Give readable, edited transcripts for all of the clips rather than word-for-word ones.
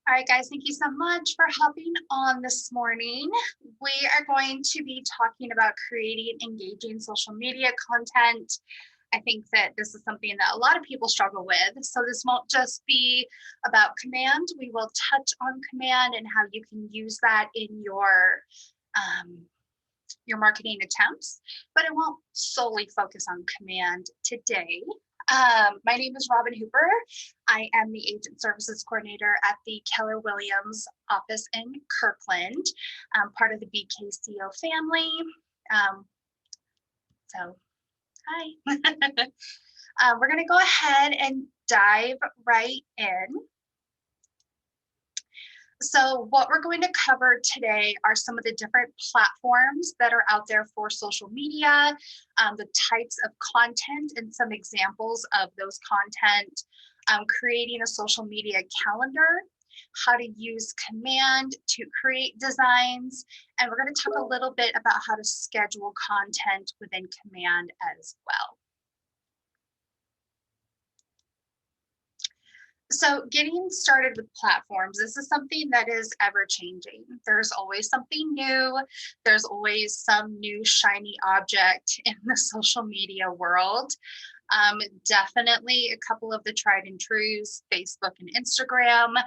All right, guys, thank you so much for hopping on this morning. We are going to be talking about creating engaging social media content. I think that this is something that a lot of people struggle with. So this won't just be about command. We will touch on command and how you can use that in your marketing attempts, but it won't solely focus on command today. My name is Robin Hooper. I am the Agent Services Coordinator at the Keller Williams office in Kirkland, part of the BKCO family. So, hi. We're going to go ahead and dive right in. So what we're going to cover today are some of the different platforms that are out there for social media, the types of content and some examples of those content, creating a social media calendar, how to use command to create designs, and we're going to talk a little bit about how to schedule content within command as well. So getting started with platforms, this is something that is ever changing. There's always something new. There's always some new shiny object in the social media world. Definitely a couple of the tried and trues, Facebook and Instagram.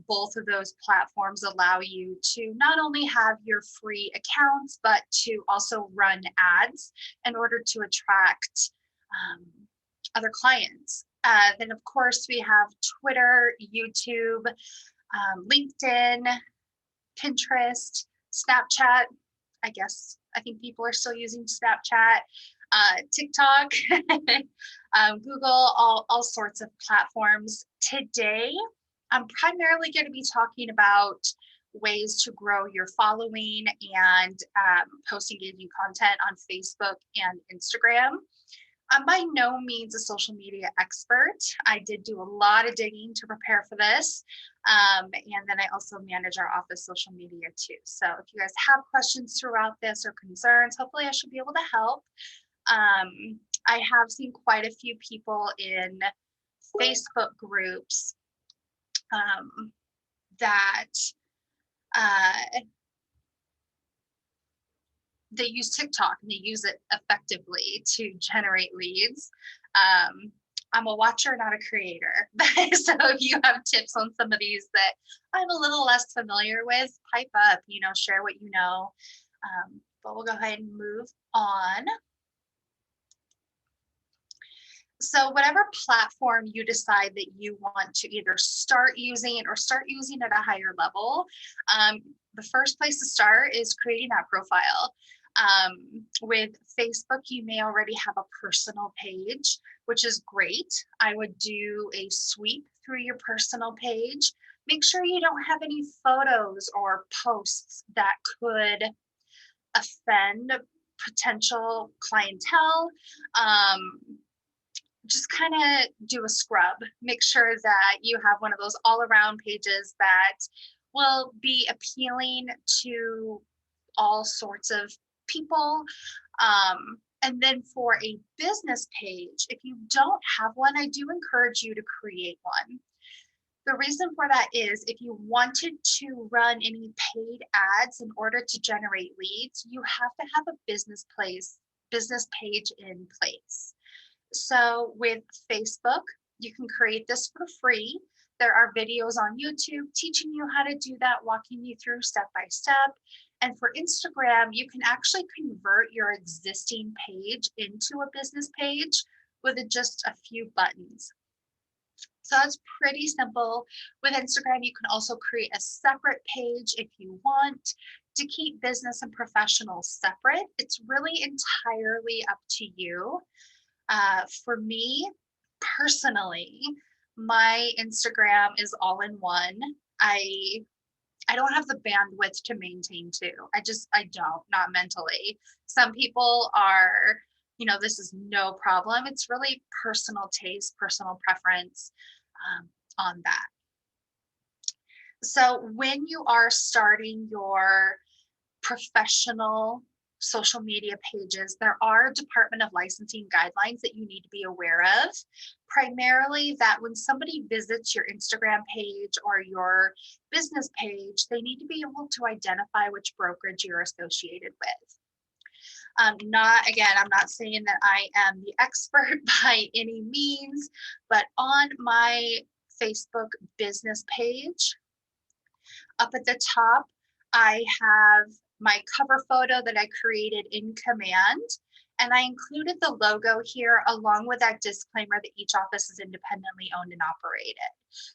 Both of those platforms allow you to not only have your free accounts, but to also run ads in order to attract other clients. Then, of course, we have Twitter, YouTube, LinkedIn, Pinterest, Snapchat. I think people are still using Snapchat, TikTok, Google, all sorts of platforms. Today, I'm primarily going to be talking about ways to grow your following and post engaging content on Facebook and Instagram. I'm by no means a social media expert. I did do a lot of digging to prepare for this. And then I also manage our office social media too. So if you guys have questions throughout this or concerns, hopefully I should be able to help. I have seen quite a few people in Facebook groups that they use TikTok and they use it effectively to generate leads. I'm a watcher, not a creator. So if you have tips on some of these that I'm a little less familiar with, pipe up, share what you know. But we'll go ahead and move on. So whatever platform you decide that you want to either start using at a higher level, the first place to start is creating that profile. With Facebook, you may already have a personal page, which is great. I would do a sweep through your personal page. Make sure you don't have any photos or posts that could offend potential clientele. Just kind of do a scrub. Make sure that you have one of those all-around pages that will be appealing to all sorts of people. And then for a business page, if you don't have one, I do encourage you to create one. The reason for that is if you wanted to run any paid ads in order to generate leads, you have to have a business page in place. So with Facebook, you can create this for free. There are videos on YouTube teaching you how to do that, walking you through step by step. And for Instagram, you can actually convert your existing page into a business page with just a few buttons. So that's pretty simple. With Instagram, you can also create a separate page if you want to keep business and professional separate. It's really entirely up to you. For me, personally, my Instagram is all in one. I don't have the bandwidth to maintain two. I don't, not mentally. Some people are, this is no problem. It's really personal taste, personal preference on that. So when you are starting your professional social media pages, there are Department of Licensing guidelines that you need to be aware of. Primarily that when somebody visits your Instagram page or your business page, they need to be able to identify which brokerage you're associated with. I'm not saying that I am the expert by any means, but on my Facebook business page, up at the top, I have my cover photo that I created in Command, and I included the logo here along with that disclaimer that each office is independently owned and operated.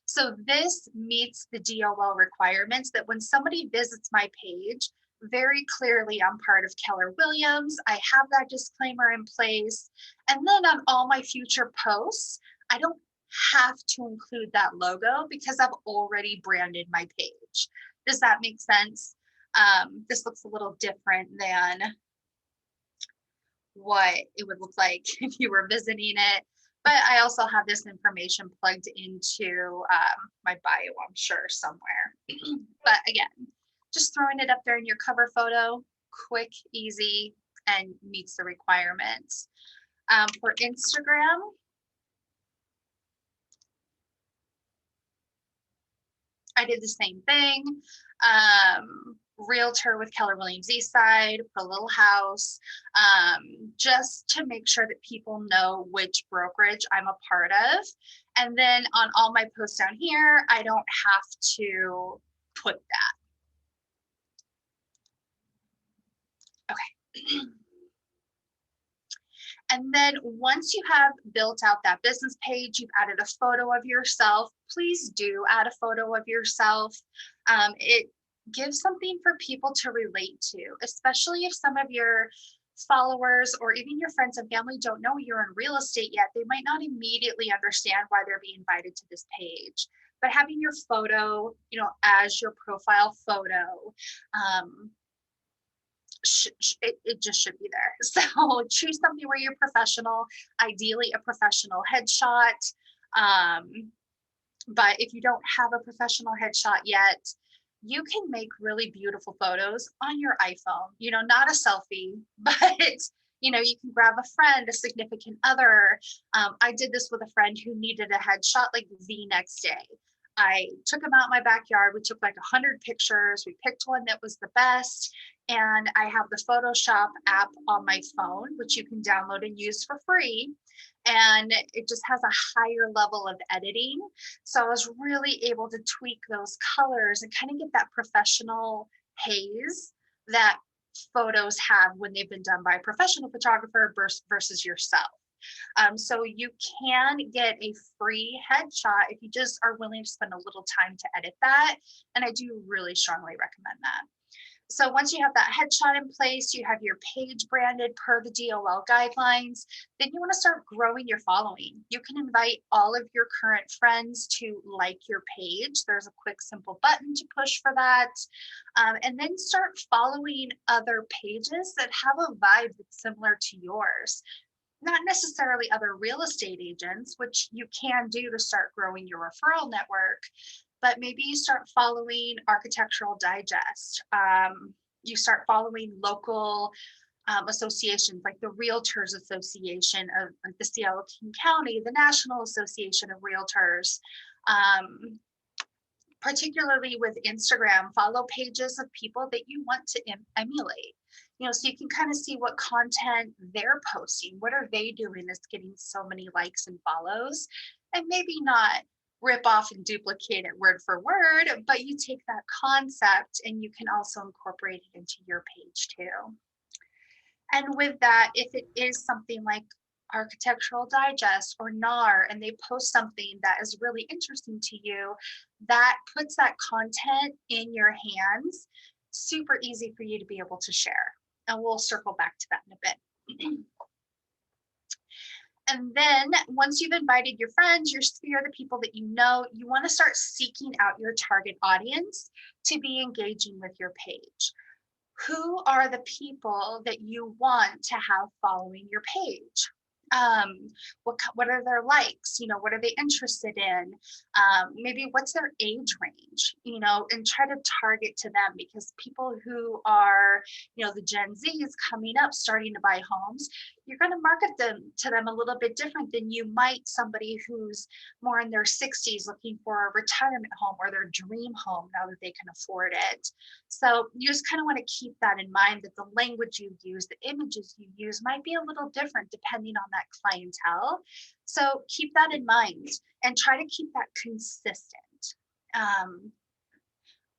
So this meets the DOL requirements that when somebody visits my page, very clearly I'm part of Keller Williams. I have that disclaimer in place. And then on all my future posts, I don't have to include that logo because I've already branded my page. Does that make sense? This looks a little different than what it would look like if you were visiting it. But I also have this information plugged into my bio, I'm sure, somewhere. But again, just throwing it up there in your cover photo, quick, easy, and meets the requirements. For Instagram, I did the same thing. Realtor with Keller Williams Eastside, put a little house, just to make sure that people know which brokerage I'm a part of. And then on all my posts down here, I don't have to put that. Okay. And then once you have built out that business page, you've added a photo of yourself, please do add a photo of yourself. It gives something for people to relate to, especially if some of your followers or even your friends and family don't know you're in real estate yet. They might not immediately understand why they're being invited to this page. But having your photo, as your profile photo, it just should be there. So choose something where you're professional, ideally a professional headshot. But if you don't have a professional headshot yet, you can make really beautiful photos on your iPhone, not a selfie, but you can grab a friend, a significant other. I did this with a friend who needed a headshot like the next day. I took him out in my backyard. We took like 100 pictures. We picked one that was the best. And I have the Photoshop app on my phone, which you can download and use for free. And it just has a higher level of editing. So I was really able to tweak those colors and kind of get that professional haze that photos have when they've been done by a professional photographer versus yourself. So you can get a free headshot if you just are willing to spend a little time to edit that. And I do really strongly recommend that. So once you have that headshot in place, you have your page branded per the DOL guidelines, then you want to start growing your following. You can invite all of your current friends to like your page. There's a quick, simple button to push for that. And then start following other pages that have a vibe that's similar to yours. Not necessarily other real estate agents, which you can do to start growing your referral network, but maybe you start following Architectural Digest. You start following local associations like the Realtors Association of the Seattle King County, the National Association of Realtors. Particularly with Instagram, follow pages of people that you want to emulate. So you can kind of see what content they're posting. What are they doing that's getting so many likes and follows? And maybe not rip off and duplicate it word for word, but you take that concept and you can also incorporate it into your page too. And with that, if it is something like Architectural Digest or NAR, and they post something that is really interesting to you, that puts that content in your hands, super easy for you to be able to share. And we'll circle back to that in a bit. And then once you've invited your friends, your sphere, the people that you want to start seeking out your target audience to be engaging with your page. Who are the people that you want to have following your page? um, what are their likes, what are they interested in, maybe what's their age range, and try to target to them, because people who are, the Gen Z's coming up starting to buy homes, you're going to market them to them a little bit different than you might somebody who's more in their 60s looking for a retirement home or their dream home now that they can afford it. So you just kind of want to keep that in mind, that the language you use, the images you use might be a little different depending on that clientele. So keep that in mind and try to keep that consistent. Um,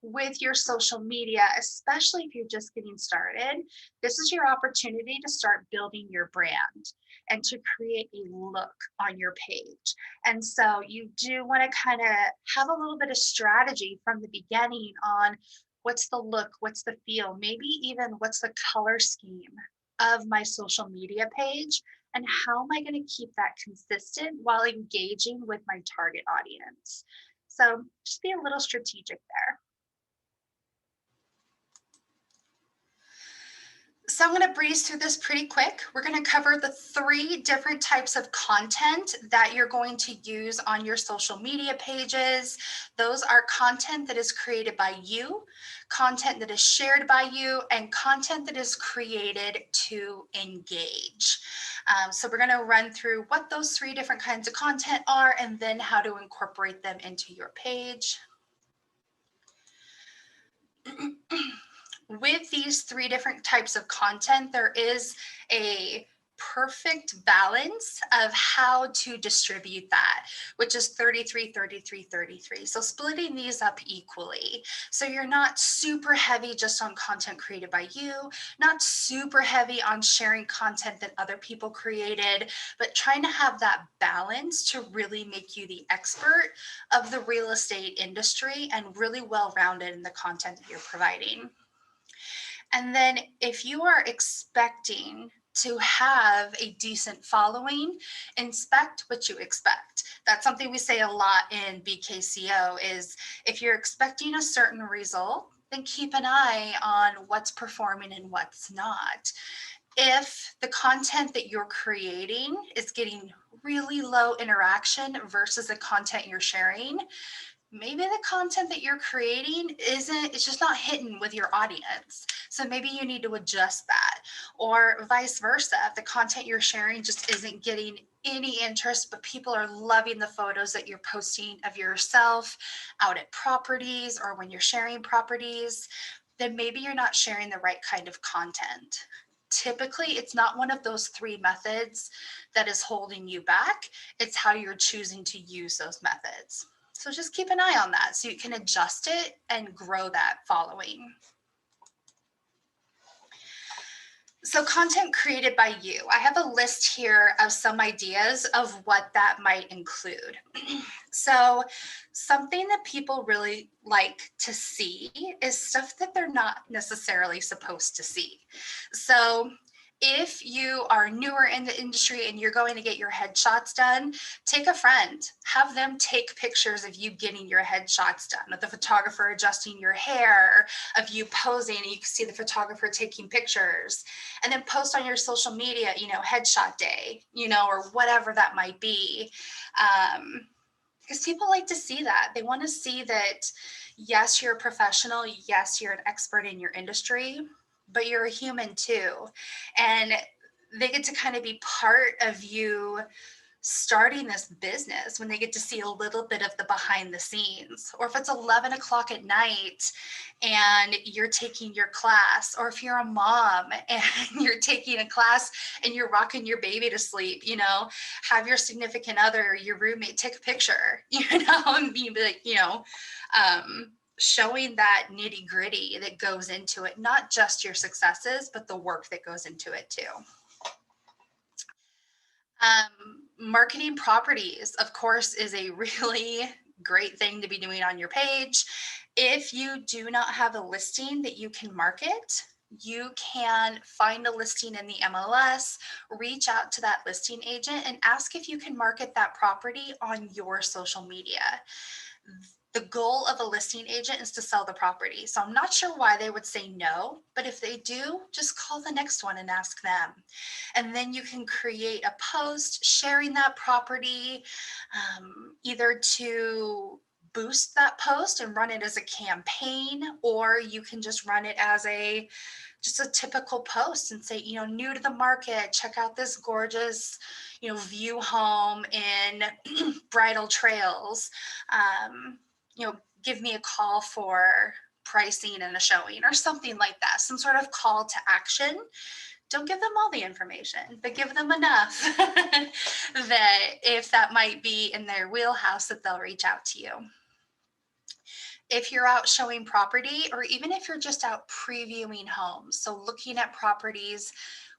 with your social media, especially if you're just getting started, this is your opportunity to start building your brand and to create a look on your page. And so you do want to kind of have a little bit of strategy from the beginning on what's the look, what's the feel, maybe even what's the color scheme of my social media page, and how am I going to keep that consistent while engaging with my target audience. So just be a little strategic there. So I'm going to breeze through this pretty quick. We're going to cover the 3 different types of content that you're going to use on your social media pages. Those are content that is created by you, content that is shared by you, and content that is created to engage. So we're going to run through what those 3 different kinds of content are and then how to incorporate them into your page. With these 3 different types of content, there is a perfect balance of how to distribute that, which is 33, 33, 33. So splitting these up equally. So you're not super heavy just on content created by you, not super heavy on sharing content that other people created, but trying to have that balance to really make you the expert of the real estate industry and really well-rounded in the content that you're providing. And then if you are expecting to have a decent following, inspect what you expect. That's something we say a lot in BKCO is if you're expecting a certain result, then keep an eye on what's performing and what's not. If the content that you're creating is getting really low interaction versus the content you're sharing, maybe the content that you're creating it's just not hitting with your audience. So maybe you need to adjust that, or vice versa. If the content you're sharing just isn't getting any interest, but people are loving the photos that you're posting of yourself out at properties or when you're sharing properties, then maybe you're not sharing the right kind of content. Typically, it's not one of those 3 methods that is holding you back. It's how you're choosing to use those methods. So just keep an eye on that so you can adjust it and grow that following. So content created by you. I have a list here of some ideas of what that might include. So something that people really like to see is stuff that they're not necessarily supposed to see. So if you are newer in the industry and you're going to get your headshots done, take a friend, have them take pictures of you getting your headshots done, with the photographer adjusting your hair, of you posing, and you can see the photographer taking pictures, and then post on your social media, headshot day, or whatever that might be. Because people like to see that. They want to see that, yes, you're a professional, yes, you're an expert in your industry, but you're a human too. And they get to kind of be part of you starting this business when they get to see a little bit of the behind the scenes. Or if it's 11 o'clock at night and you're taking your class, or if you're a mom and you're taking a class and you're rocking your baby to sleep, have your significant other, your roommate take a picture, and be like, showing that nitty gritty that goes into it, not just your successes, but the work that goes into it too. Marketing properties, of course, is a really great thing to be doing on your page. If you do not have a listing that you can market, you can find a listing in the MLS, reach out to that listing agent and ask if you can market that property on your social media. The goal of a listing agent is to sell the property. So I'm not sure why they would say no, but if they do, just call the next one and ask them. And then you can create a post sharing that property, either to boost that post and run it as a campaign, or you can just run it as just a typical post and say, new to the market, check out this gorgeous, view home in Bridal Trails. Give me a call for pricing and a showing or something like that, some sort of call to action. Don't give them all the information, but give them enough that if that might be in their wheelhouse, that they'll reach out to you. If you're out showing property, or even if you're just out previewing homes, so looking at properties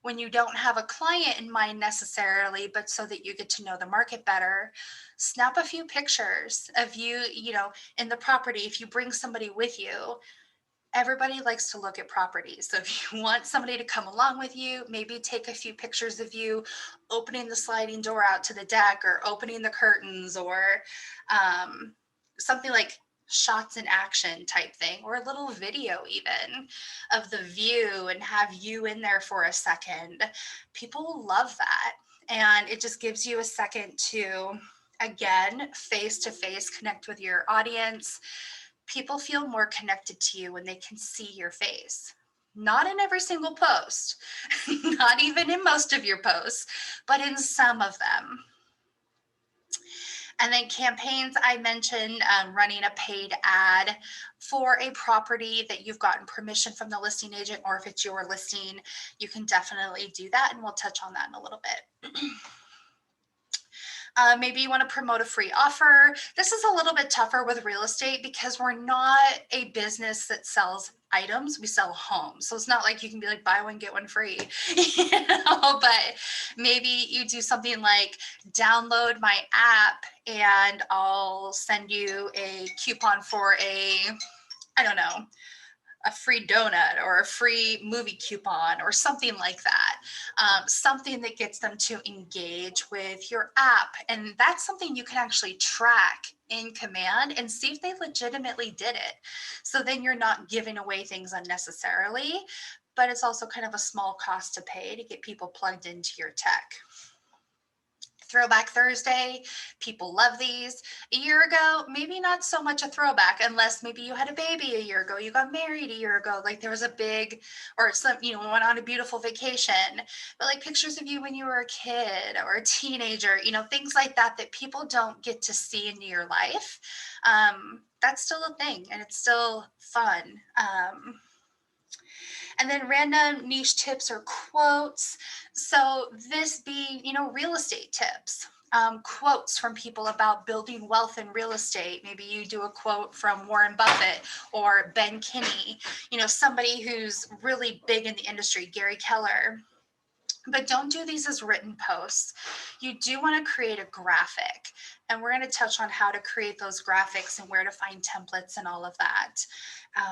when you don't have a client in mind necessarily, but so that you get to know the market better, snap a few pictures of you, in the property. If you bring somebody with you, everybody likes to look at properties. So if you want somebody to come along with you, maybe take a few pictures of you opening the sliding door out to the deck, or opening the curtains, or something like shots in action type thing, or a little video even of the view, and have you in there for a second. People love that. And it just gives you a second to, again, face to face connect with your audience. People feel more connected to you when they can see your face. Not in every single post, not even in most of your posts, but in some of them. And then campaigns, I mentioned running a paid ad for a property that you've gotten permission from the listing agent, or if it's your listing, you can definitely do that. And we'll touch on that in a little bit. Maybe you want to promote a free offer. This is a little bit tougher with real estate because we're not a business that sells items, we sell homes. So it's not like you can be like, buy one, get one free, but maybe you do something like download my app and I'll send you a coupon for a free donut or a free movie coupon or something like that. Something that gets them to engage with your app. And that's something you can actually track in Command and see if they legitimately did it. So then you're not giving away things unnecessarily, but it's also kind of a small cost to pay to get people plugged into your tech. Throwback Thursday, people love these. A year ago, maybe not so much a throwback, unless maybe you had a baby a year ago, you got married a year ago, like there was a big, or some, went on a beautiful vacation, but like pictures of you when you were a kid or a teenager, things like that, that people don't get to see into your life. That's still a thing, and it's still fun. And then random niche tips or quotes. So this being, real estate tips. Quotes from people about building wealth in real estate. Maybe you do a quote from Warren Buffett or Ben Kinney, somebody who's really big in the industry, Gary Keller. But don't do these as written posts. You do want to create a graphic, and we're going to touch on how to create those graphics and where to find templates and all of that.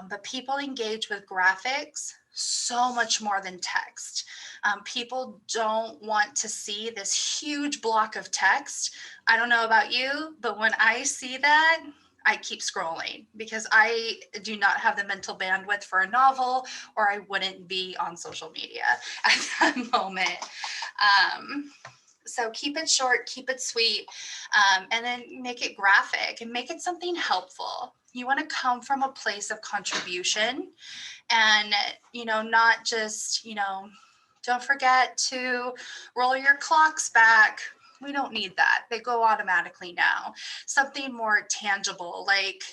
But people engage with graphics so much more than text. People don't want to see this huge block of text. I don't know about you, but when I see that, I keep scrolling because I do not have the mental bandwidth for a novel, or I wouldn't be on social media at that moment. So keep it short, keep it sweet, and then make it graphic and make it something helpful. You want to come from a place of contribution and, not just, don't forget to roll your clocks back. We don't need that. They go automatically now. Something more tangible, like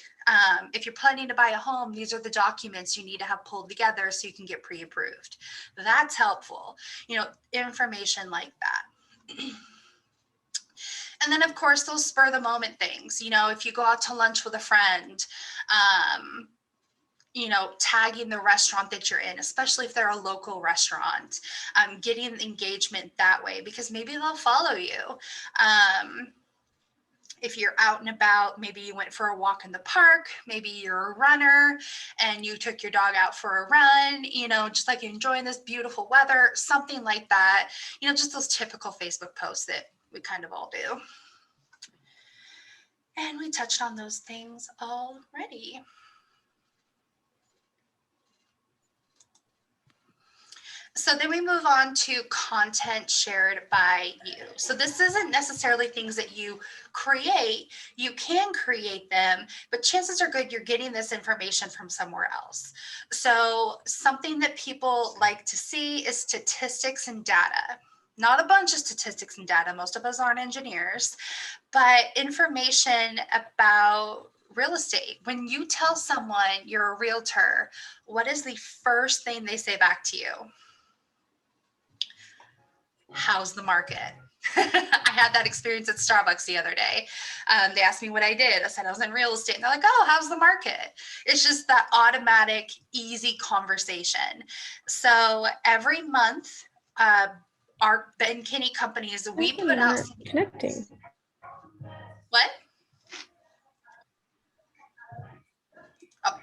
if you're planning to buy a home, these are the documents you need to have pulled together so you can get pre-approved. That's helpful, information like that. And then, of course, those spur the moment things, if you go out to lunch with a friend, tagging the restaurant that you're in, especially if they're a local restaurant, getting engagement that way, because maybe they'll follow you. If you're out and about, maybe you went for a walk in the park, maybe you're a runner and you took your dog out for a run, just like enjoying this beautiful weather, something like that, just those typical Facebook posts that we kind of all do. And we touched on those things already. So then we move on to content shared by you. So this isn't necessarily things that you create. You can create them, but chances are good you're getting this information from somewhere else. So something that people like to see is statistics and data. Not a bunch of statistics and data. Most of us aren't engineers, but information about real estate. When you tell someone you're a realtor, what is the first thing they say back to you? How's the market? I had that experience at Starbucks the other day. They asked me what I did. I said I was in real estate. And they're like, oh, how's the market? It's just that automatic, easy conversation. So every month, our Ben Kinney companies, we put out some connecting. What? Oh,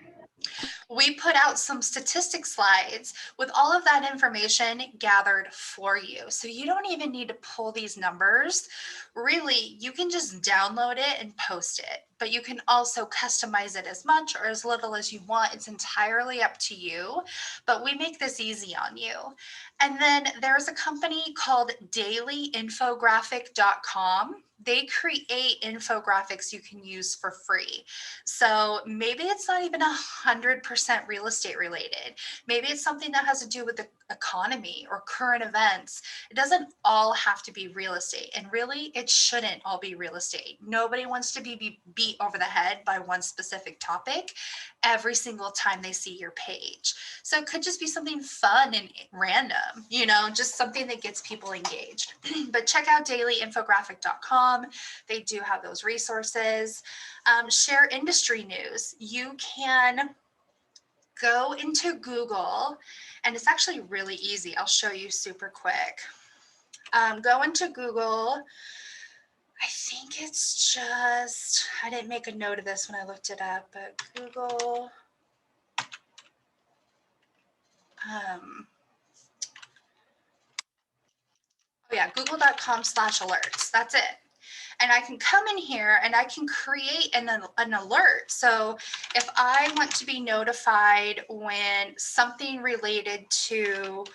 we put out some statistic slides with all of that information gathered for you. So you don't even need to pull these numbers. Really, you can just download it and post it, but you can also customize it as much or as little as you want. It's entirely up to you, but we make this easy on you. And then there's a company called dailyinfographic.com. They create infographics you can use for free. So maybe it's not even 100% real estate related. Maybe it's something that has to do with the economy or current events. It doesn't all have to be real estate. And really, it shouldn't all be real estate. Nobody wants to be beat over the head by one specific topic every single time they see your page. So it could just be something fun and random, just something that gets people engaged. But check out dailyinfographic.com. They do have those resources. Share industry news. You can go into Google, and it's actually really easy. I'll show you super quick. Go into Google. I think it's just, I didn't make a note of this when I looked it up, but Google. Google.com/alerts. That's it. And I can come in here and I can create an alert. So if I want to be notified when something related to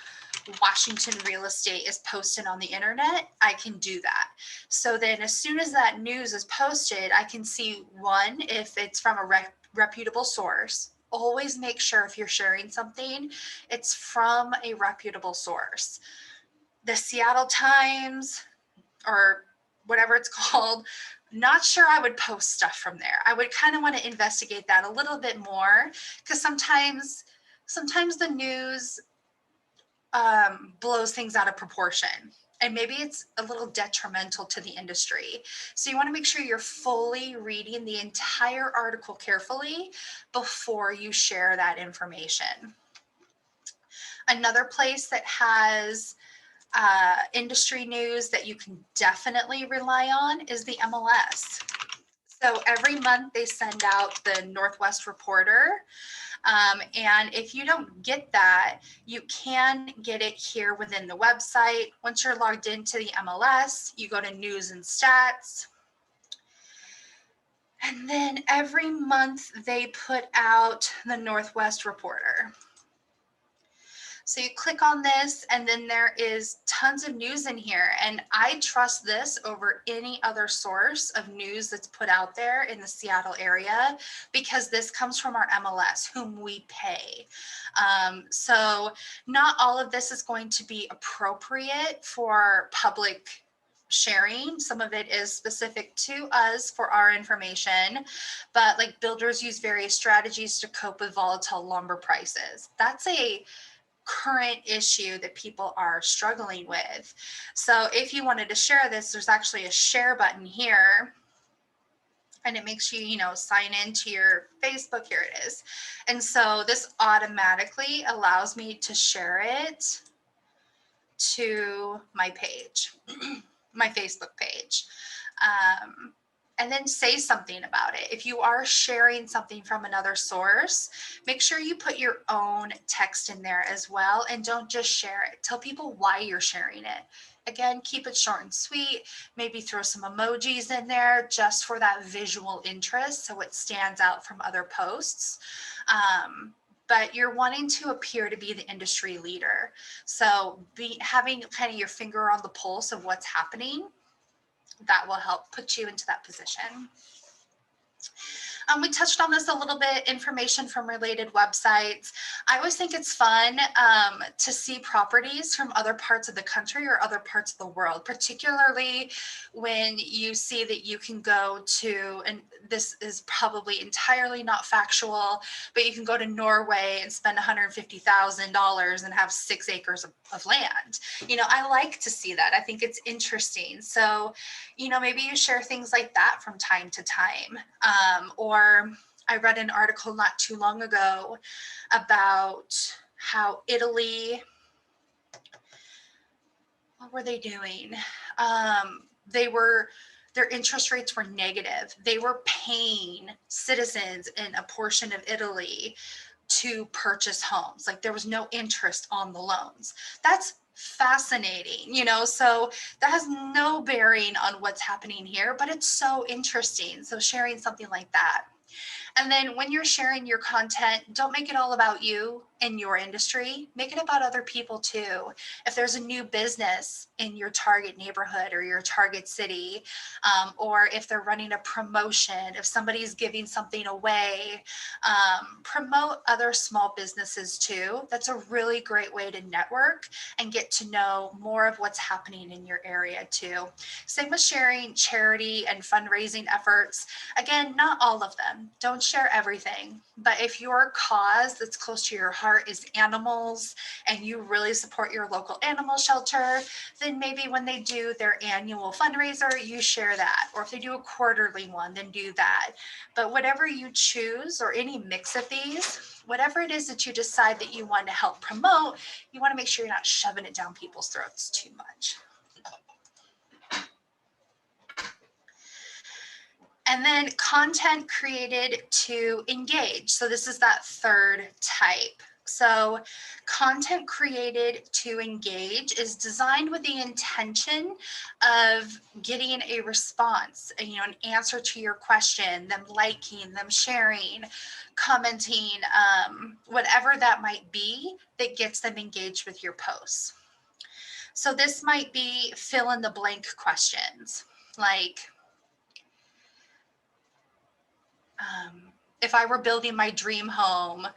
Washington real estate is posted on the internet, I can do that. So then as soon as that news is posted, I can see, one, if it's from a reputable source. Always make sure if you're sharing something, it's from a reputable source. The Seattle Times or whatever it's called, not sure I would post stuff from there. I would kind of want to investigate that a little bit more, because sometimes the news blows things out of proportion, and maybe it's a little detrimental to the industry. So you want to make sure you're fully reading the entire article carefully before you share that information. Another place that has industry news that you can definitely rely on is the MLS. So every month they send out the Northwest Reporter. And if you don't get that, you can get it here within the website. Once you're logged into the MLS, you go to news and stats. And then every month they put out the Northwest Reporter. So you click on this, and then there is tons of news in here. And I trust this over any other source of news that's put out there in the Seattle area, because this comes from our MLS, whom we pay. So not all of this is going to be appropriate for public sharing. Some of it is specific to us for our information, but like builders use various strategies to cope with volatile lumber prices. That's a current issue that people are struggling with. So if you wanted to share this, there's actually a share button here, and it makes you, sign into your Facebook. Here it is. And so this automatically allows me to share it to my page, my Facebook page. And then say something about it. If you are sharing something from another source, make sure you put your own text in there as well, and don't just share it. Tell people why you're sharing it. Again, keep it short and sweet. Maybe throw some emojis in there just for that visual interest so it stands out from other posts. But you're wanting to appear to be the industry leader. So having kind of your finger on the pulse of what's happening, that will help put you into that position. We touched on this a little bit, information from related websites. I always think it's fun to see properties from other parts of the country or other parts of the world, particularly when you see that you can go to, and this is probably entirely not factual, but you can go to Norway and spend $150,000 and have 6 acres of land. I like to see that. I think it's interesting. So, maybe you share things like that from time to time. Or I read an article not too long ago about how Italy, what were they doing? Their interest rates were negative. They were paying citizens in a portion of Italy to purchase homes. Like there was no interest on the loans. That's fascinating, so that has no bearing on what's happening here, but it's so interesting. So sharing something like that. And then when you're sharing your content, don't make it all about you and your industry. Make it about other people too. If there's a new business in your target neighborhood or your target city, or if they're running a promotion, if somebody's giving something away, promote other small businesses too. That's a really great way to network and get to know more of what's happening in your area too. Same with sharing charity and fundraising efforts. Again, not all of them. Don't share everything. But if your cause that's close to your heart is animals and you really support your local animal shelter, then maybe when they do their annual fundraiser, you share that. Or if they do a quarterly one, then do that. But whatever you choose, or any mix of these, whatever it is that you decide that you want to help promote, you want to make sure you're not shoving it down people's throats too much. And then content created to engage. So this is that third type. So content created to engage is designed with the intention of getting a response, an answer to your question, them liking, them sharing, commenting, whatever that might be that gets them engaged with your posts. So this might be fill in the blank questions, like, if I were building my dream home,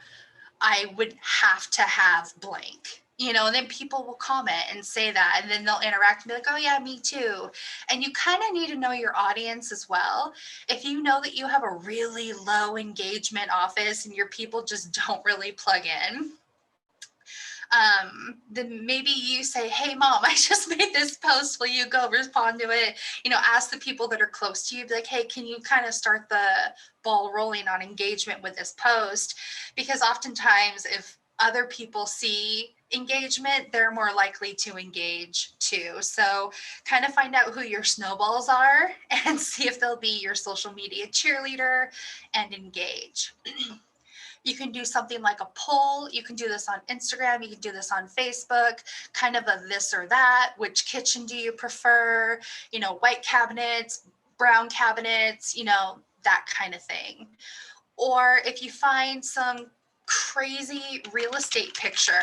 I would have to have blank, and then people will comment and say that, and then they'll interact and be like, oh yeah, me too. And you kind of need to know your audience as well. If you know that you have a really low engagement office and your people just don't really plug in, then maybe you say, hey mom, I just made this post, will you go respond to it? Ask the people that are close to you, be like, hey, can you kind of start the ball rolling on engagement with this post? Because oftentimes if other people see engagement, they're more likely to engage too. So kind of find out who your snowballs are and see if they'll be your social media cheerleader and engage. You can do something like a poll. You can do this on Instagram. You can do this on Facebook, kind of a this or that. Which kitchen do you prefer? White cabinets, brown cabinets, that kind of thing. Or if you find some crazy real estate picture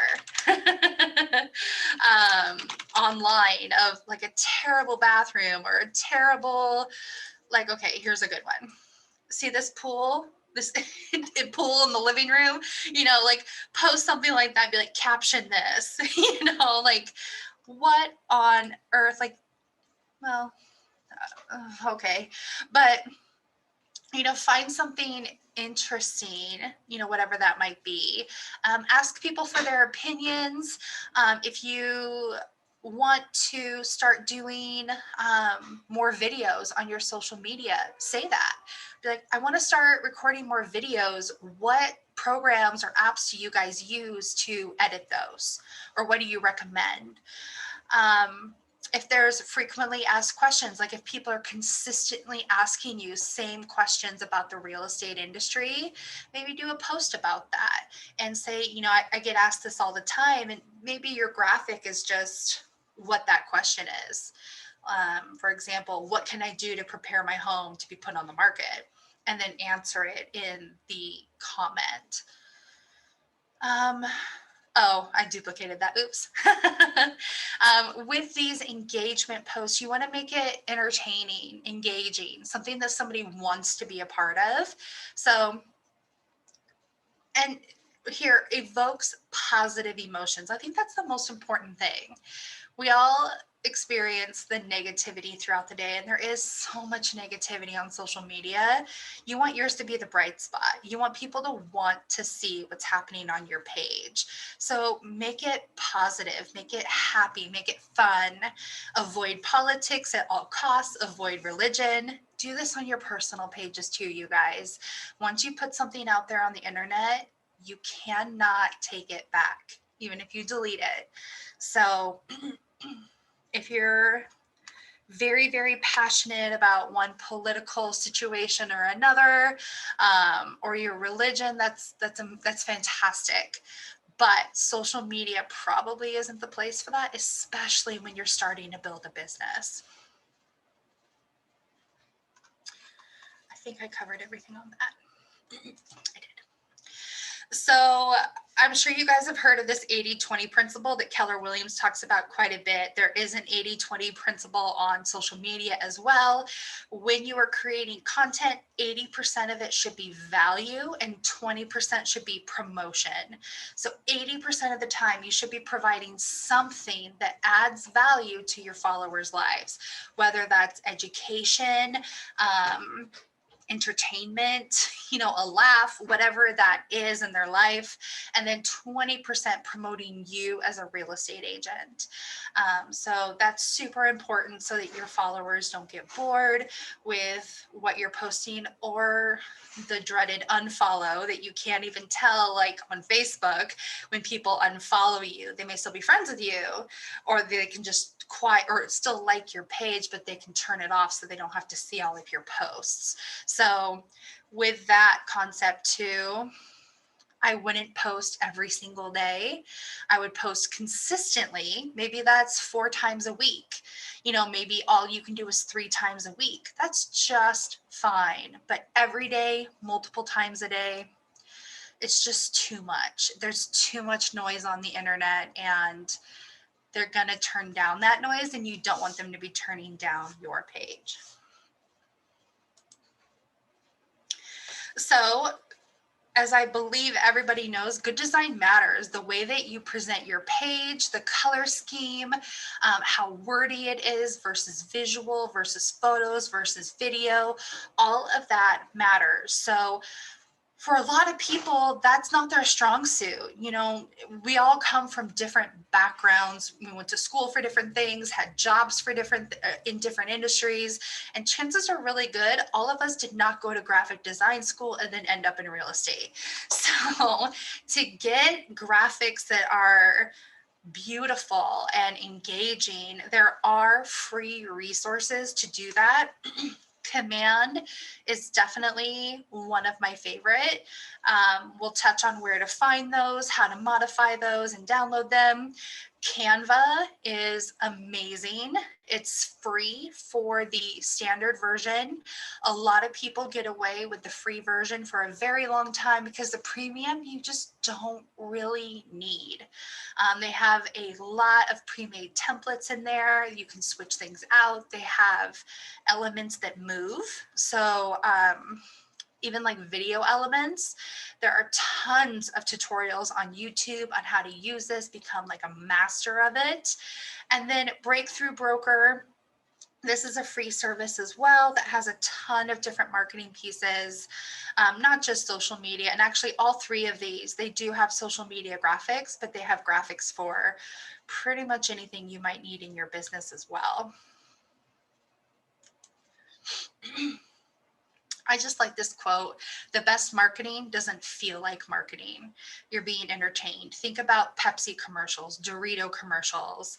online of like a terrible bathroom or a terrible, okay, here's a good one. See this pool? This pool in the living room, post something like that, be like, caption this, what on earth, well, okay. But, find something interesting, whatever that might be. Ask people for their opinions. If you want to start doing more videos on your social media, say that. Be like, I want to start recording more videos. What programs or apps do you guys use to edit those? Or what do you recommend? If there's frequently asked questions, like if people are consistently asking you same questions about the real estate industry, maybe do a post about that and say, I get asked this all the time, and maybe your graphic is just what that question is. For example, what can I do to prepare my home to be put on the market? And then answer it in the comment. Oh, I duplicated that. Oops. With these engagement posts, you want to make it entertaining, engaging, something that somebody wants to be a part of. So, and here evokes positive emotions. I think that's the most important thing. We all experience the negativity throughout the day, and there is so much negativity on social media. You want yours to be the bright spot. You want people to want to see what's happening on your page. So make it positive, make it happy, make it fun. Avoid politics at all costs, avoid religion. Do this on your personal pages too, you guys. Once you put something out there on the internet, you cannot take it back, even if you delete it. So if you're very, very passionate about one political situation or another, or your religion, that's fantastic. But social media probably isn't the place for that, especially when you're starting to build a business. I think I covered everything on that. I did. So I'm sure you guys have heard of this 80-20 principle that Keller Williams talks about quite a bit. There is an 80-20 principle on social media as well. When you are creating content, 80% of it should be value and 20% should be promotion. So 80% of the time you should be providing something that adds value to your followers' lives, whether that's education, entertainment, a laugh, whatever that is in their life, and then 20% promoting you as a real estate agent. So that's super important so that your followers don't get bored with what you're posting, or the dreaded unfollow that you can't even tell, like on Facebook, when people unfollow you, they may still be friends with you, or they can just quiet or still like your page, but they can turn it off so they don't have to see all of your posts. So with that concept too, I wouldn't post every single day. I would post consistently. Maybe that's 4 times a week. Maybe all you can do is 3 times a week. That's just fine. But every day, multiple times a day, it's just too much. There's too much noise on the internet, and they're going to turn down that noise, and you don't want them to be turning down your page. So, as I believe everybody knows, good design matters. The way that you present your page, the color scheme, how wordy it is versus visual versus photos versus video, all of that matters. So for a lot of people, that's not their strong suit. We all come from different backgrounds. We went to school for different things, had jobs for in different industries, and chances are really good all of us did not go to graphic design school and then end up in real estate. So to get graphics that are beautiful and engaging, there are free resources to do that. Command is definitely one of my favorite. We'll touch on where to find those, how to modify those and download them. Canva is amazing. It's free for the standard version. A lot of people get away with the free version for a very long time because the premium you just don't really need. They have a lot of pre-made templates in there. You can switch things out. They have elements that move. So even like video elements, there are tons of tutorials on YouTube on how to use this, become like a master of it. And then Breakthrough Broker, this is a free service as well that has a ton of different marketing pieces, not just social media. And actually all 3 of these, they do have social media graphics, but they have graphics for pretty much anything you might need in your business as well. I just like this quote: the best marketing doesn't feel like marketing. You're being entertained. Think about Pepsi commercials, Dorito commercials,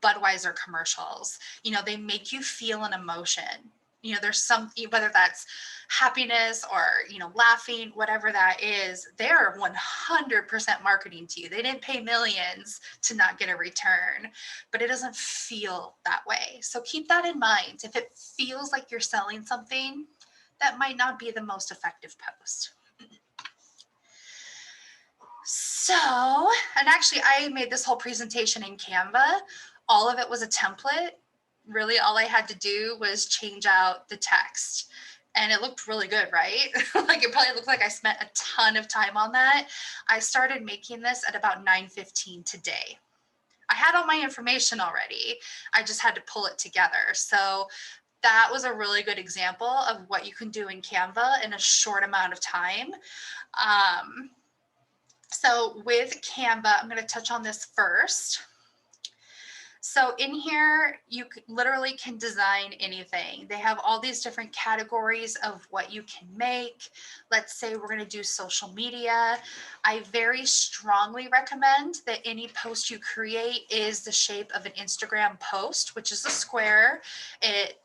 Budweiser commercials. They make you feel an emotion. there's something, whether that's happiness or, laughing, whatever that is, they're 100% marketing to you. They didn't pay millions to not get a return, but it doesn't feel that way. So keep that in mind. If it feels like you're selling something, that might not be the most effective post. So, and actually I made this whole presentation in Canva. All of it was a template. Really, all I had to do was change out the text. And it looked really good, right? Like, it probably looked like I spent a ton of time on that. I started making this at about 9:15 today. I had all my information already. I just had to pull it together. So that was a really good example of what you can do in Canva in a short amount of time. So with Canva, I'm going to touch on this first. So in here, you literally can design anything. They have all these different categories of what you can make. Let's say we're going to do social media. I very strongly recommend that any post you create is the shape of an Instagram post, which is a square. It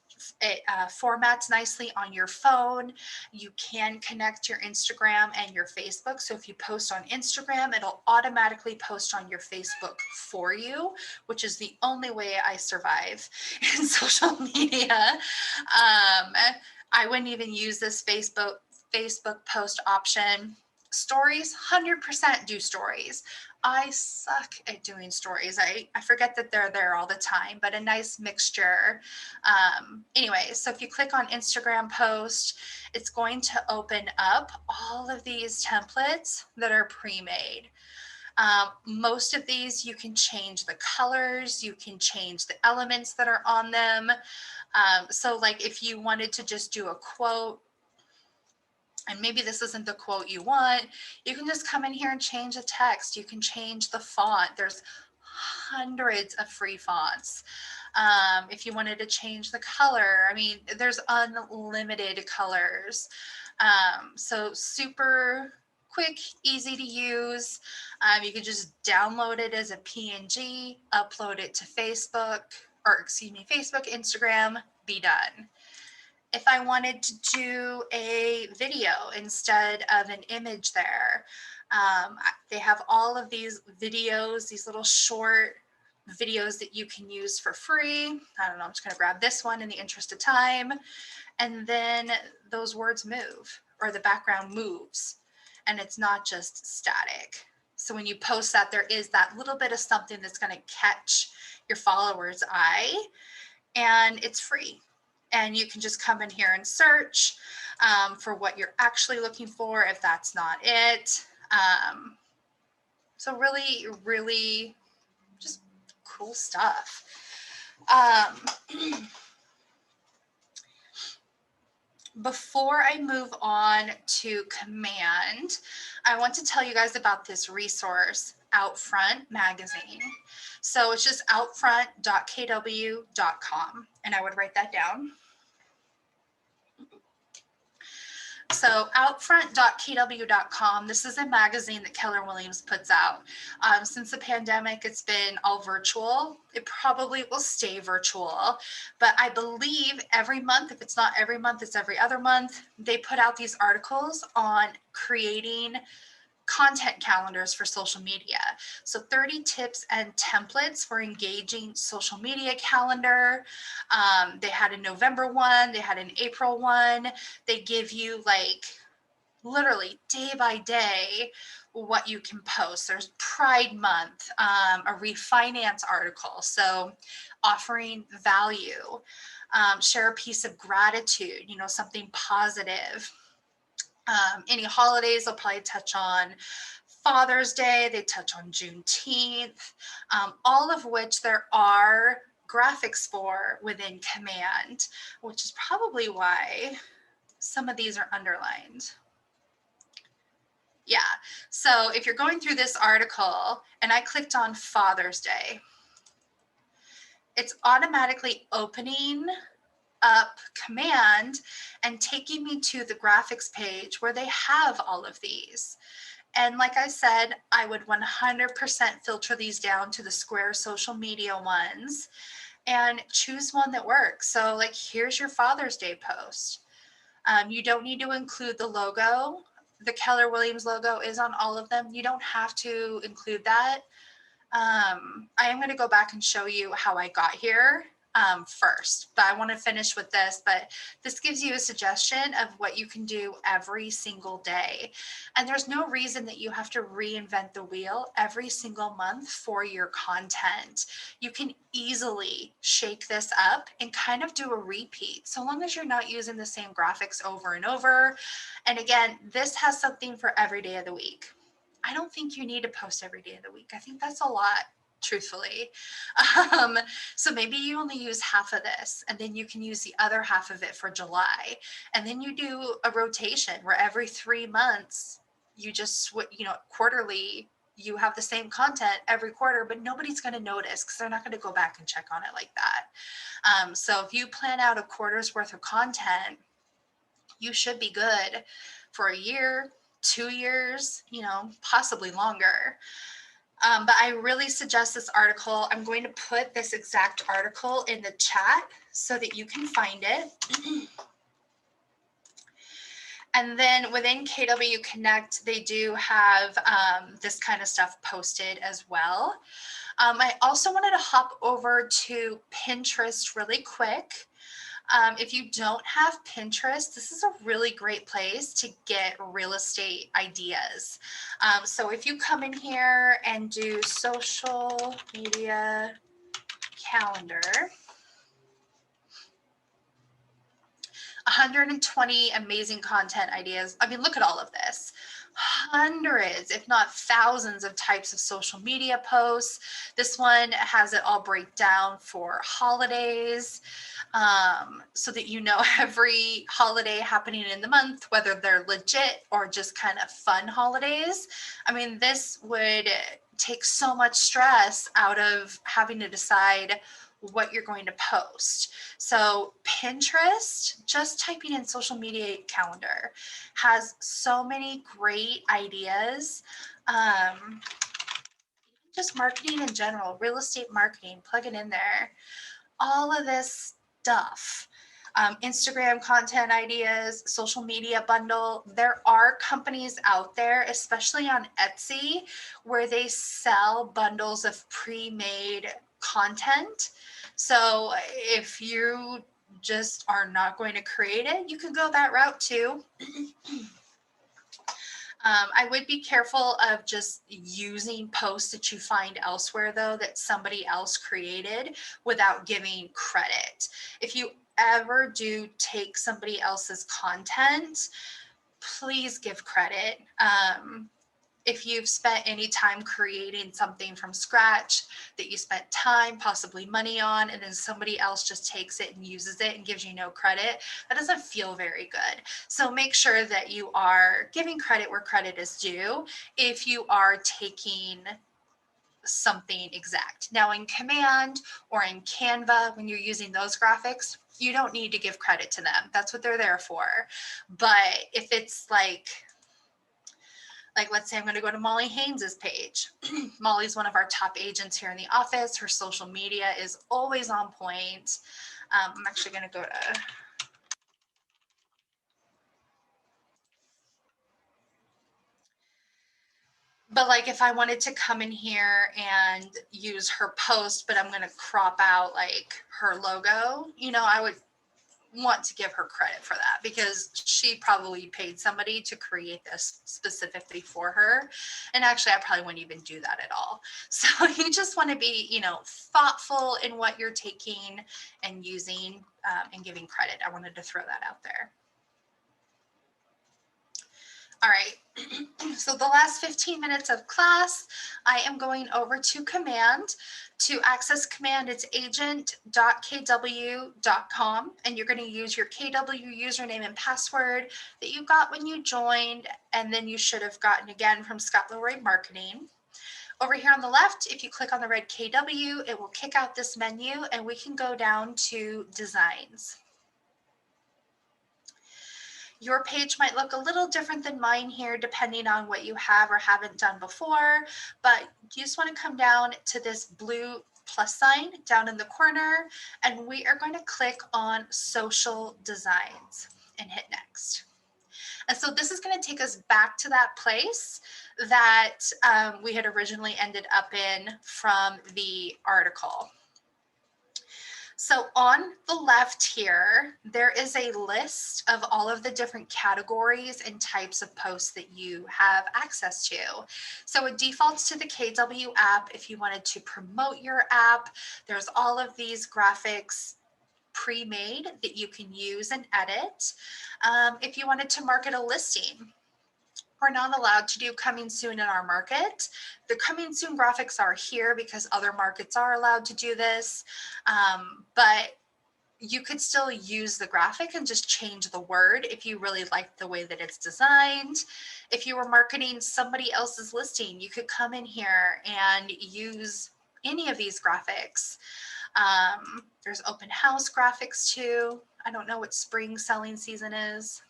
formats nicely on your phone. You can connect your Instagram and your Facebook. So if you post on Instagram, it'll automatically post on your Facebook for you, which is the only way I survive in social media. I wouldn't even use this Facebook post option. Stories, 100% do stories. I suck at doing stories. I forget that they're there all the time, but a nice mixture. Anyway, so if you click on Instagram post, it's going to open up all of these templates that are pre-made. Most of these you can change the colors, you can change the elements that are on them. So like if you wanted to just do a quote, and maybe this isn't the quote you want, you can just come in here and change the text. You can change the font. There's hundreds of free fonts. If you wanted to change the color, I mean, there's unlimited colors. So super quick, easy to use. You can just download it as a PNG, upload it to Facebook, Facebook, Instagram, be done. If I wanted to do a video instead of an image there, they have all of these videos, these little short videos that you can use for free. I don't know, I'm just going to grab this one in the interest of time. And then those words move, or the background moves, and it's not just static. So when you post that, there is that little bit of something that's going to catch your followers' eye, and it's free. And you can just come in here and search for what you're actually looking for if that's not it. So really, really just cool stuff. Before I move on to Command, I want to tell you guys about this resource, Outfront magazine. So it's just outfront.kw.com, and I would write that down. So outfront.kw.com, this is a magazine that Keller Williams puts out. Since the pandemic, it's been all virtual. It probably will stay virtual, but I believe every month, if it's not every month, it's every other month, they put out these articles on creating content calendars for social media. So 30 tips and templates for engaging social media calendar. They had a November one, they had an April one. They give you like literally day by day what you can post. There's Pride Month, a refinance article. So offering value, share a piece of gratitude, something positive. Any holidays, they'll probably touch on Father's Day, they touch on Juneteenth, all of which there are graphics for within Command, which is probably why some of these are underlined. Yeah, so if you're going through this article and I clicked on Father's Day, it's automatically opening up Command and taking me to the graphics page where they have all of these. And like I said, I would 100% filter these down to the square social media ones. and choose one that works. So like, here's your Father's Day post. You don't need to include the logo. The Keller Williams logo is on all of them. You don't have to include that. I am going to go back and show you how I got here first, but I want to finish with this. But this gives you a suggestion of what you can do every single day. And there's no reason that you have to reinvent the wheel every single month for your content. You can easily shake this up and kind of do a repeat, so long as you're not using the same graphics over and over. And again, this has something for every day of the week. I don't think you need to post every day of the week. I think that's a lot, truthfully. So maybe you only use half of this, and then you can use the other half of it for July. And then you do a rotation where every 3 months you just, quarterly, you have the same content every quarter, but nobody's going to notice because they're not going to go back and check on it like that. So if you plan out a quarter's worth of content, you should be good for a year, 2 years, possibly longer. But I really suggest this article. I'm going to put this exact article in the chat so that you can find it. And then within KW Connect, they do have this kind of stuff posted as well. I also wanted to hop over to Pinterest really quick. If you don't have Pinterest, this is a really great place to get real estate ideas. So if you come in here and do social media calendar, 120 amazing content ideas. I mean, look at all of this. Hundreds, if not thousands, of types of social media posts. This one has it all break down for holidays, so that you know every holiday happening in the month, whether they're legit or just kind of fun holidays. I mean, this would take so much stress out of having to decide what you're going to post. So Pinterest, just typing in social media calendar, has so many great ideas. Just marketing in general, real estate marketing, plug it in there. All of this stuff. Instagram content ideas, social media bundle. There are companies out there, especially on Etsy, where they sell bundles of pre-made content. So if you just are not going to create it, you can go that route too. I would be careful of just using posts that you find elsewhere, though, that somebody else created without giving credit. If you ever do take somebody else's content, please give credit. If you've spent any time creating something from scratch that you spent time, possibly money on, and then somebody else just takes it and uses it and gives you no credit, that doesn't feel very good. So make sure that you are giving credit where credit is due if you are taking something exact. Now in Command or in Canva, when you're using those graphics, you don't need to give credit to them. That's what they're there for. But if it's like let's say I'm going to go to Molly Haynes's page. Molly's one of our top agents here in the office. Her social media is always on point. I'm actually going to go to, but like if I wanted to come in here and use her post, but I'm going to crop out like her logo, I would want to give her credit for that because she probably paid somebody to create this specifically for her. And actually, I probably wouldn't even do that at all. So you just want to be, thoughtful in what you're taking and using and giving credit. I wanted to throw that out there. All right, so the last 15 minutes of class, I am going over to Command. To access Command, it's agent.kw.com, and you're going to use your KW username and password that you got when you joined, and then you should have gotten again from Scott Leroy Marketing. Over here on the left, if you click on the red KW, it will kick out this menu, and we can go down to Designs. Your page might look a little different than mine here, depending on what you have or haven't done before, but you just want to come down to this blue plus sign down in the corner, and we are going to click on social designs and hit next. And so this is going to take us back to that place that we had originally ended up in from the article. So on the left here, there is a list of all of the different categories and types of posts that you have access to. So it defaults to the KW app. If you wanted to promote your app, there's all of these graphics pre-made that you can use and edit. If you wanted to market a listing, we're not allowed to do coming soon in our market. The coming soon graphics are here because other markets are allowed to do this, but you could still use the graphic and just change the word if you really like the way that it's designed. If you were marketing somebody else's listing, you could come in here and use any of these graphics. There's open house graphics too. I don't know what spring selling season is.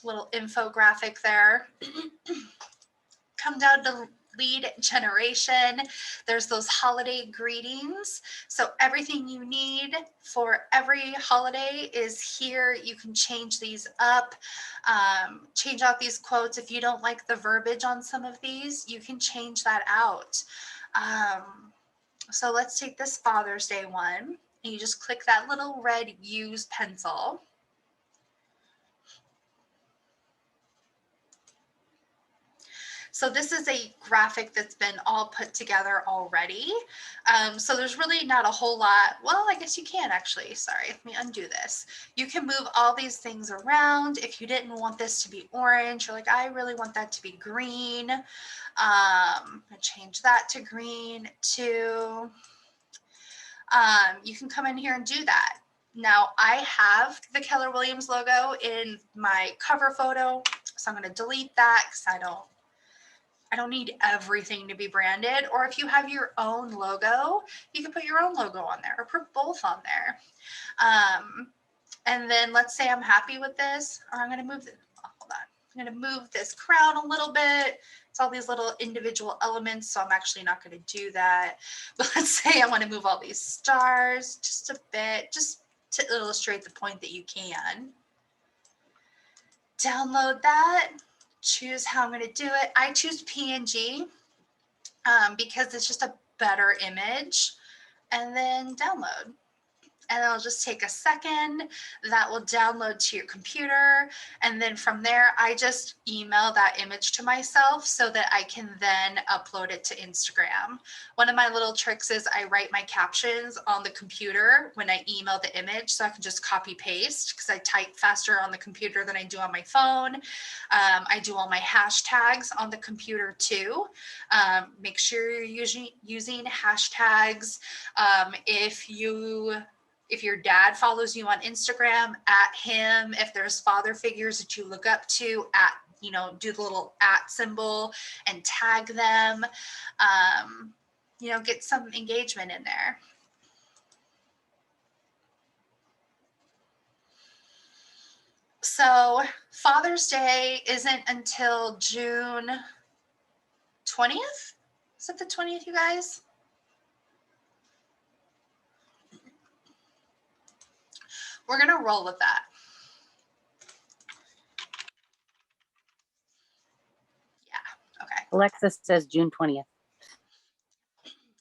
Little infographic there. Come down to lead generation. There's those holiday greetings. So everything you need for every holiday is here. You can change these up, change out these quotes. If you don't like the verbiage on some of these, you can change that out. So let's take this Father's Day one, and you just click that little red use pencil. So this is a graphic that's been all put together already. So there's really not a whole lot. Well, I guess you can actually. Sorry, let me undo this. You can move all these things around. If you didn't want this to be orange, you're like, I really want that to be green. Change that to green too. You can come in here and do that. Now I have the Keller Williams logo in my cover photo, so I'm going to delete that because I don't need everything to be branded. Or if you have your own logo, you can put your own logo on there or put both on there. And then let's say I'm happy with this, or I'm going to move it. Hold on. I'm going to move this crown a little bit. It's all these little individual elements, so I'm actually not going to do that. But let's say I want to move all these stars just a bit, just to illustrate the point that you can. Download that. Choose how I'm going to do it. I choose PNG because it's just a better image, and then download. And it'll just take a second. That will download to your computer. And then from there, I just email that image to myself so that I can then upload it to Instagram. One of my little tricks is I write my captions on the computer when I email the image, so I can just copy paste because I type faster on the computer than I do on my phone. I do all my hashtags on the computer too. Make sure you're using hashtags. If your dad follows you on Instagram, at him. If there's father figures that you look up to, do the little at symbol and tag them. Get some engagement in there. So Father's Day isn't until June 20th. Is it the 20th, you guys? We're going to roll with that. Yeah, okay. Alexis says June 20th.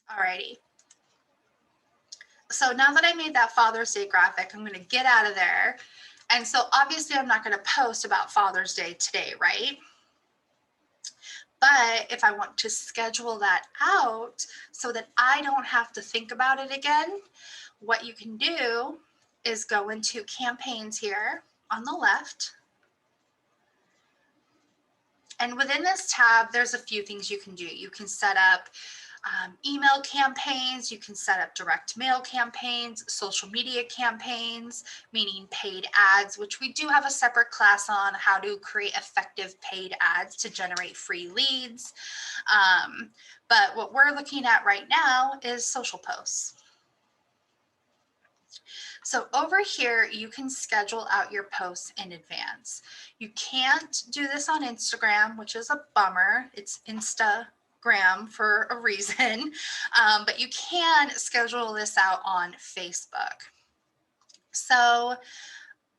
Alrighty. So now that I made that Father's Day graphic, I'm going to get out of there. And so obviously I'm not going to post about Father's Day today, right? But if I want to schedule that out so that I don't have to think about it again, what you can do is go into campaigns here on the left. And within this tab, there's a few things you can do. You can set up email campaigns, you can set up direct mail campaigns, social media campaigns, meaning paid ads, which we do have a separate class on how to create effective paid ads to generate free leads. But what we're looking at right now is social posts. So over here, you can schedule out your posts in advance. You can't do this on Instagram, which is a bummer. It's Instagram, Instagram for a reason, but you can schedule this out on Facebook. So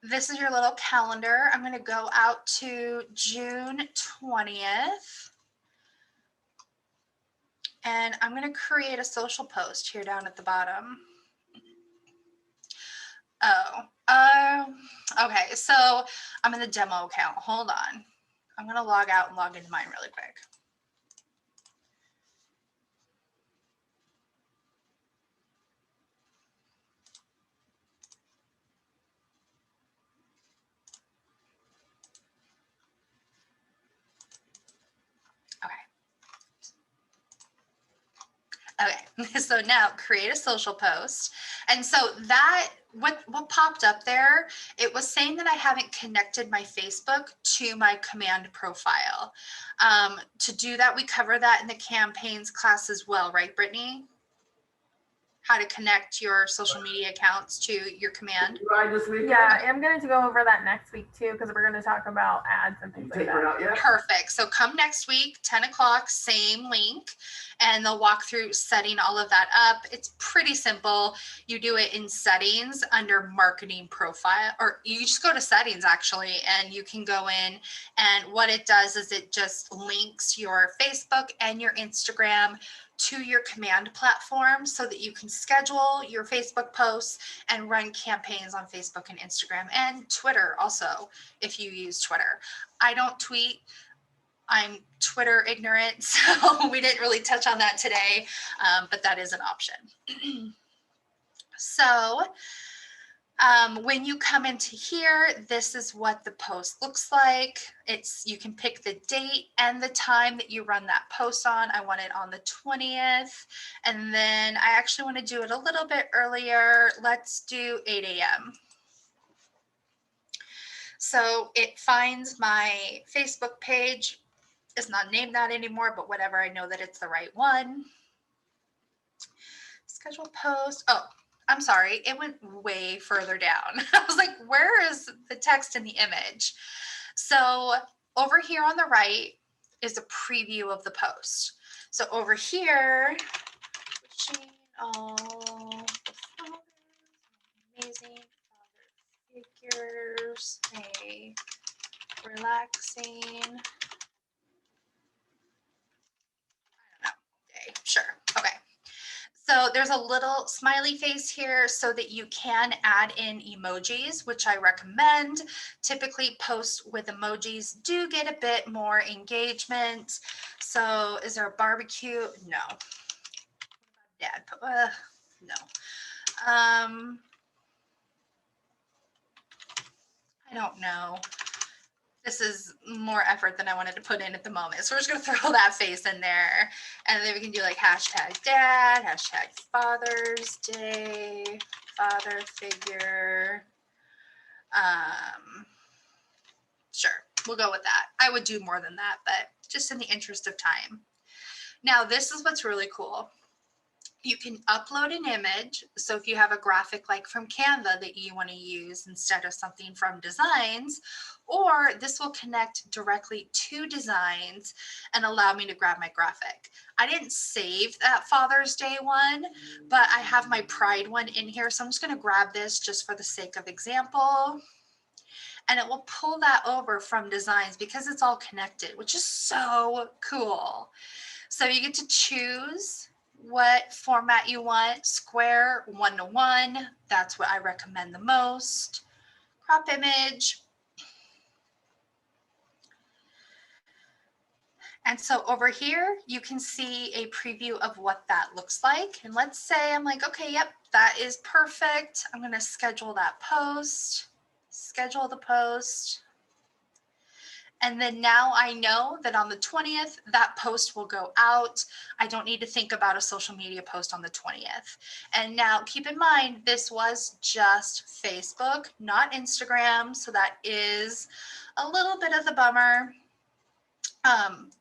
this is your little calendar. I'm going to go out to June 20th. And I'm going to create a social post here down at the bottom. Okay. So I'm in the demo account. Hold on. I'm going to log out and log into mine really quick. Okay, so now create a social post. And so that, what popped up there, it was saying that I haven't connected my Facebook to my command profile. To do that, we cover that in the campaigns class as well, right, Brittany? How to connect your social media accounts to your command. Right this week. Yeah, I'm going to go over that next week too, because we're going to talk about ads and things like that. Out, yeah? Perfect. So come next week, 10 o'clock, same link, and they'll walk through setting all of that up. It's pretty simple. You do it in settings under marketing profile, or you just go to settings actually, and you can go in, and what it does is it just links your Facebook and your Instagram to your command platform so that you can schedule your Facebook posts and run campaigns on Facebook and Instagram and Twitter also, if you use Twitter. I don't tweet. I'm Twitter ignorant, so we didn't really touch on that today, but that is an option. So when you come into here, this is what the post looks like. You can pick the date and the time that you run that post on. I want it on the 20th. And then I actually want to do it a little bit earlier. Let's do 8 a.m. So it finds my Facebook page. It's not named that anymore, but whatever, I know that it's the right one. Schedule post. Oh, I'm sorry, it went way further down. I was like, where is the text in the image? So over here on the right is a preview of the post. So over here, pushing all the photos, amazing father figures, a relaxing, I don't know, day. Sure. Okay. So there's a little smiley face here so that you can add in emojis, which I recommend. Typically posts with emojis do get a bit more engagement. So is there a barbecue? No. Dad, no. I don't know. This is more effort than I wanted to put in at the moment. So we're just going to throw that face in there. And then we can do like hashtag dad, hashtag Father's Day, father figure. Sure, we'll go with that. I would do more than that, but just in the interest of time. Now, this is what's really cool. You can upload an image. So if you have a graphic like from Canva that you want to use instead of something from Designs, or this will connect directly to Designs and allow me to grab my graphic. I didn't save that Father's Day one, but I have my Pride one in here. So I'm just going to grab this just for the sake of example. And it will pull that over from Designs because it's all connected, which is so cool. So you get to choose what format you want. Square, 1:1. That's what I recommend the most. Crop image. And so over here, you can see a preview of what that looks like. And let's say I'm like, okay, yep, that is perfect. I'm going to schedule that post, schedule the post. And then now I know that on the 20th, that post will go out. I don't need to think about a social media post on the 20th. And now keep in mind, this was just Facebook, not Instagram. So that is a little bit of the bummer.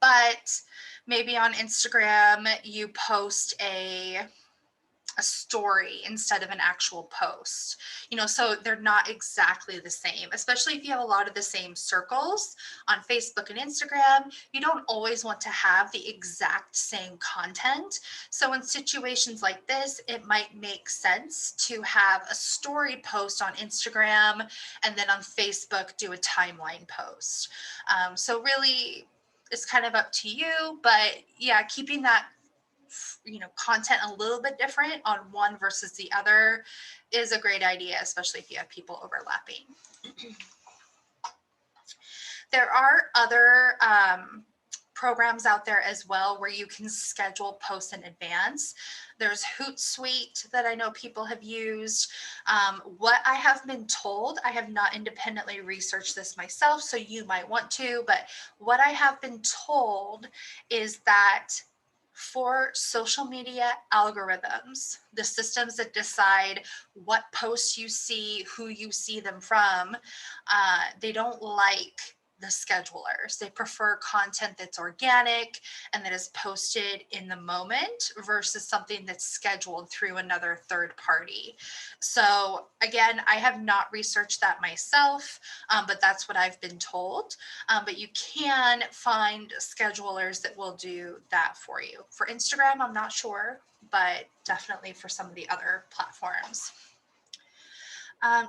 But maybe on Instagram, you post a a story instead of an actual post, so they're not exactly the same, especially if you have a lot of the same circles on Facebook and Instagram. You don't always want to have the exact same content. So in situations like this, it might make sense to have a story post on Instagram and then on Facebook do a timeline post. So really, it's kind of up to you, but yeah, keeping that content a little bit different on one versus the other is a great idea, especially if you have people overlapping. There are other programs out there as well where you can schedule posts in advance. There's Hootsuite that I know people have used. What I have been told, I have not independently researched this myself, so you might want to, but what I have been told is that for social media algorithms, the systems that decide what posts you see, who you see them from, they don't like the schedulers. They prefer content that's organic and that is posted in the moment versus something that's scheduled through another third party. So again, I have not researched that myself, but that's what I've been told. But you can find schedulers that will do that for you. For Instagram, I'm not sure, but definitely for some of the other platforms.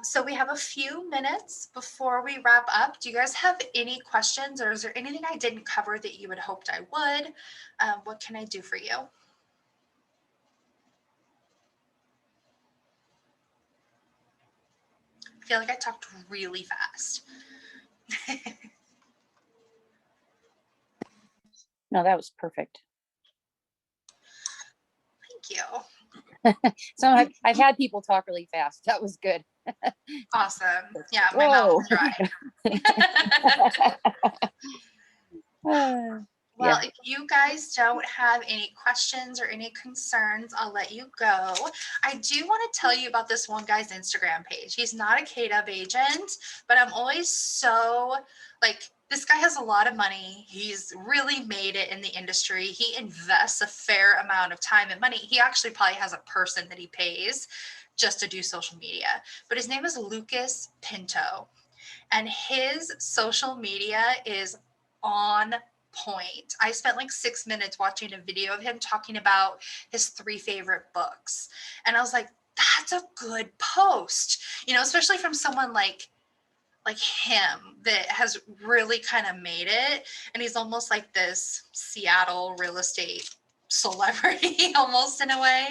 So we have a few minutes before we wrap up. Do you guys have any questions, or is there anything I didn't cover that you had hoped I would? What can I do for you? I feel like I talked really fast. No, that was perfect. Thank you. So I've had people talk really fast. That was good. Awesome. Yeah, my mouth is dry. Well, if you guys don't have any questions or any concerns, I'll let you go. I do want to tell you about this one guy's Instagram page. He's not a KW agent, but I'm always so this guy has a lot of money. He's really made it in the industry. He invests a fair amount of time and money. He actually probably has a person that he pays just to do social media, but his name is Lucas Pinto, and his social media is on point. I spent like 6 minutes watching a video of him talking about his 3 favorite books. And I was like, that's a good post, especially from someone like him that has really kind of made it. And he's almost like this Seattle real estate celebrity almost in a way.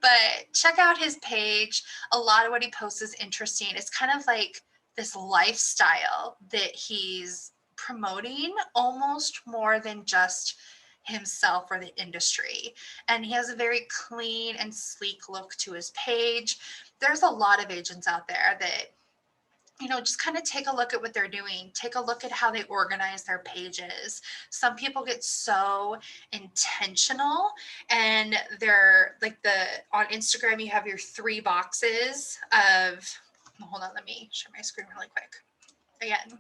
But check out his page. A lot of what he posts is interesting. It's kind of like this lifestyle that he's promoting almost more than just himself or the industry. And he has a very clean and sleek look to his page. There's a lot of agents out there that just kind of take a look at what they're doing. Take a look at how they organize their pages. Some people get so intentional, and they're like on Instagram, you have your 3 boxes of, hold on, let me share my screen really quick. Again.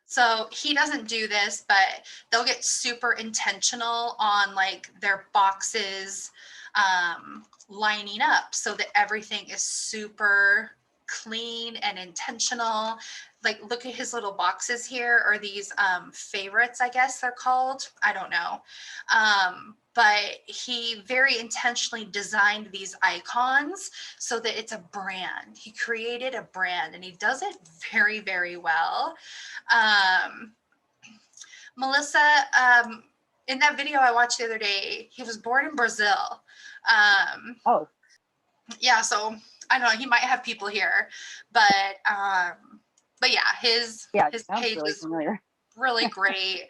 So he doesn't do this, but they'll get super intentional on their boxes lining up so that everything is super clean and intentional. Look at his little boxes here, or these favorites, I guess they're called. I don't know. But he very intentionally designed these icons so that it's a brand. He created a brand, and he does it very, very well. Melissa, in that video I watched the other day, he was born in Brazil. Oh. Yeah, so I don't know, he might have people here, but yeah, his page really is familiar. really great.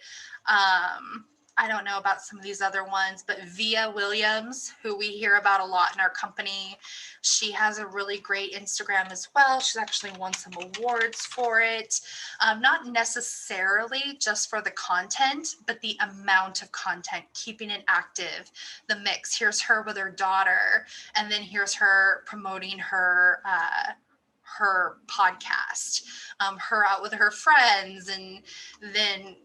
I don't know about some of these other ones, but Via Williams, who we hear about a lot in our company, she has a really great Instagram as well. She's actually won some awards for it. Not necessarily just for the content, but the amount of content, keeping it active, the mix. Here's her with her daughter, and then here's her promoting her her podcast, her out with her friends, and then,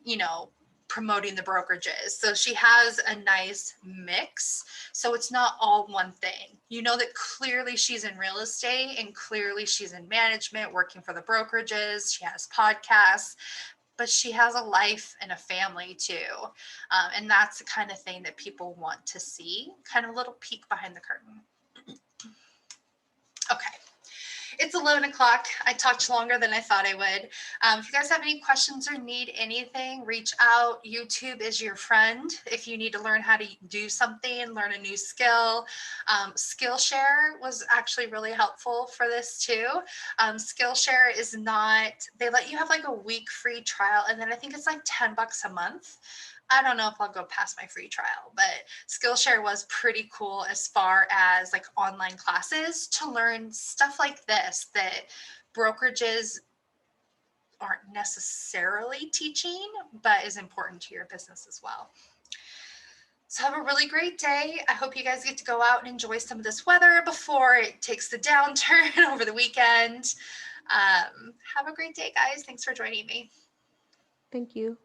promoting the brokerages. So she has a nice mix. So it's not all one thing. You know that clearly she's in real estate and clearly she's in management, working for the brokerages. She has podcasts, but she has a life and a family too. And that's the kind of thing that people want to see, kind of a little peek behind the curtain. Okay. It's 11 o'clock. I talked longer than I thought I would. If you guys have any questions or need anything, reach out. YouTube is your friend. If you need to learn how to do something, learn a new skill. Skillshare was actually really helpful for this too. Skillshare is not, they let you have like a week free trial, and then I think it's like $10 a month. I don't know if I'll go past my free trial, but Skillshare was pretty cool as far as like online classes to learn stuff like this that brokerages aren't necessarily teaching, but is important to your business as well. So have a really great day. I hope you guys get to go out and enjoy some of this weather before it takes the downturn over the weekend. Have a great day, guys. Thanks for joining me. Thank you.